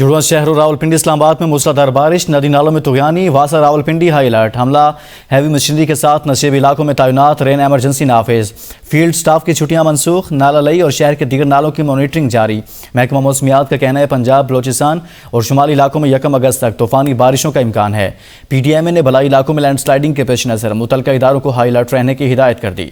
जुड़वा शहर और रावलपिंडी इस्लामाबाद में मूसलाधार बारिश, नदी नालों में तुगयानी, वासा रावलपिंडी हाई अलर्ट, हमला हैवी मशीनरी के साथ नशेबी इलाकों में तैनात, रेन एमरजेंसी नाफिज, फील्ड स्टाफ की छुट्टियां मनसूख, नाला लई और शहर के दीगर नालों की मॉनिटरिंग जारी। महकमा मौसमियात का कहना है पंजाब, बलोचिस्तान और शुमाली इलाकों में 1 अगस्त तक तूफानी बारिशों का इम्कान है। PTMA ने भलाई इलाकों में लैंडस्लाइडिंग के पेश नज़र मुतल्लिका इदारों को हाई अलर्ट रहने की हिदायत कर दी।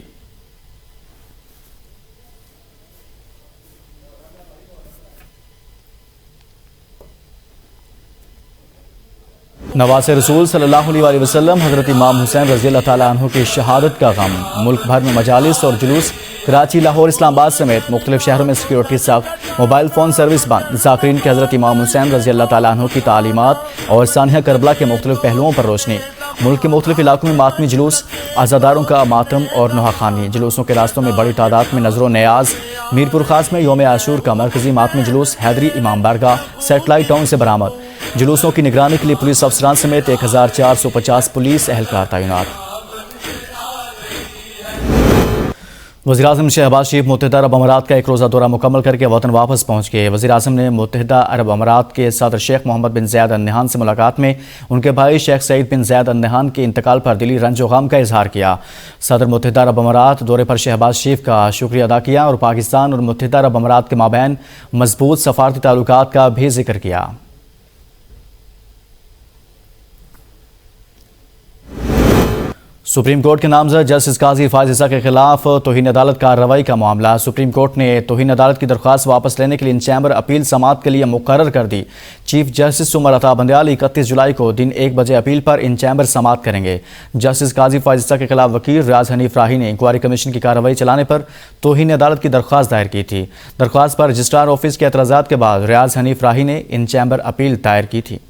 नवासे रसूल सल्लल्लाहु अलैहि वसल्लम हज़रत इमाम हुसैन रज़ी अल्लाह ताला अन्हु की शहादत का गम, मुल्क भर में मजालिस और जुलूस, कराची, लाहौर, इस्लामाबाद समेत मुख्तलिफ शहरों में सिक्योरिटी सख्त, मोबाइल फ़ोन सर्विस बंद। ज़ाकिरीन के हज़रत इमाम हुसैन रज़ी अल्लाह ताला अन्हु की तालीमात और सानिया करबला के मुख्तलिफ पहलुओं पर रोशनी। मुल्क के मुख्तलिफ इलाकों में मातमी जुलूस, आज़ादारों का मातम और नोहाखानी। जुलूसों के रास्तों में बड़ी तादाद में नजरों न्याज। मीरपुर खास में यौम आशूर का मरकजी मातमी जुलूस हैदरी इमाम बारगाह सैटेलाइट टाउन से बरामद। जुलूसों की निगरानी के लिए पुलिस अफसरान समेत 1450 पुलिस एहलकार तैनात। वज़ीर-ए-आज़म शहबाज शरीफ मुत्तहिदा अरब अमारात का 1 रोज़ा दौरा मुकम्मल करके वतन वापस पहुँच गए। वज़ीर-ए-आज़म ने मुत्तहिदा अरब अमारात के सदर शेख मोहम्मद बिन ज़ायद अल नहयान से मुलाकात में उनके भाई शेख सईद बिन ज़ायद अल नहयान के इंतकाल पर दिली रंज व गम का इजहार किया। सदर मुत्तहिदा अरब अमारात दौरे पर शहबाज शरीफ का शुक्रिया अदा किया और पाकिस्तान और मुत्तहिदा अरब अमारात के माबैन मजबूत सफारती ताल्लुकात का भी जिक्र किया। सुप्रीम कोर्ट के नामजद जस्टिस काजी फायज ईसा के खिलाफ तौहीन अदालत कार्रवाई का मामला। सुप्रीम कोर्ट ने तौहीन अदालत की दरख्वास्त वापस लेने के लिए इन चैम्बर अपील समाअत के लिए मुकर्रर कर दी। चीफ जस्टिस उमर अता बंदयाल 31 जुलाई को दिन 1 बजे अपील पर इन चैम्बर समाअत करेंगे। जस्टिस काजी फायज ईसा के खिलाफ वकील रियाज हनीफ राही ने इंक्वायरी कमीशन की कार्रवाई चलाने पर तौहीन अदालत की दरख्वास्त दायर की थी। दरख्वास्त पर रजिस्ट्रार ऑफिस के एतराज़ात के बाद रियाज हनीफ राही ने इन चैम्बर अपील दायर की थी।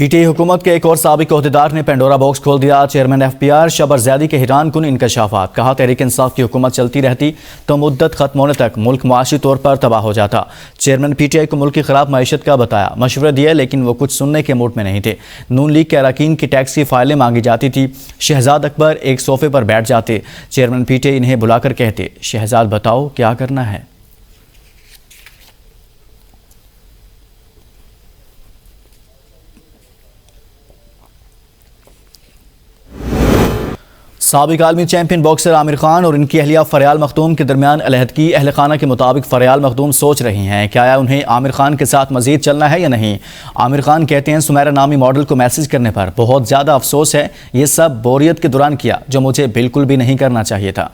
PTI हुकूमत के एक और साबिक ओहदेदार ने पेंडोरा बॉक्स खोल दिया। चेयरमैन FPR शबर ज़ैदी के हैरान कुन इंकशाफात। कहा तहरीक इंसाफ की हुकूमत चलती रहती तो मुद्दत खत्म होने तक मुल्क मुआशी तौर पर तबाह हो जाता। चेयरमैन PTI को मुल्क की खराब मईशत का बताया, मशवरे दिए, लेकिन वो कुछ सुनने के मूड में नहीं थे। नून लीग के अरकान की टैक्स की फाइलें मांगी जाती थी। शहजाद अकबर एक सोफे पर बैठ जाते। चेयरमैन PTI इन्हें बुलाकर कहते, शहजाद बताओ क्या करना है। साबिक आलमी चैंपियन बॉक्सर आमिर खान और इनकी अहलिया फरयाल मखदूम के दरमियान अलहदगी। अहल खाना के मुताबिक फरयाल मखदूम सोच रही हैं कि आया उन्हें आमिर खान के साथ मजीद चलना है या नहीं। आमिर खान कहते हैं, सुमेरा नामी मॉडल को मैसेज करने पर बहुत ज़्यादा अफसोस है। ये सब बोरियत के दौरान किया जो मुझे बिल्कुल भी नहीं करना चाहिए था।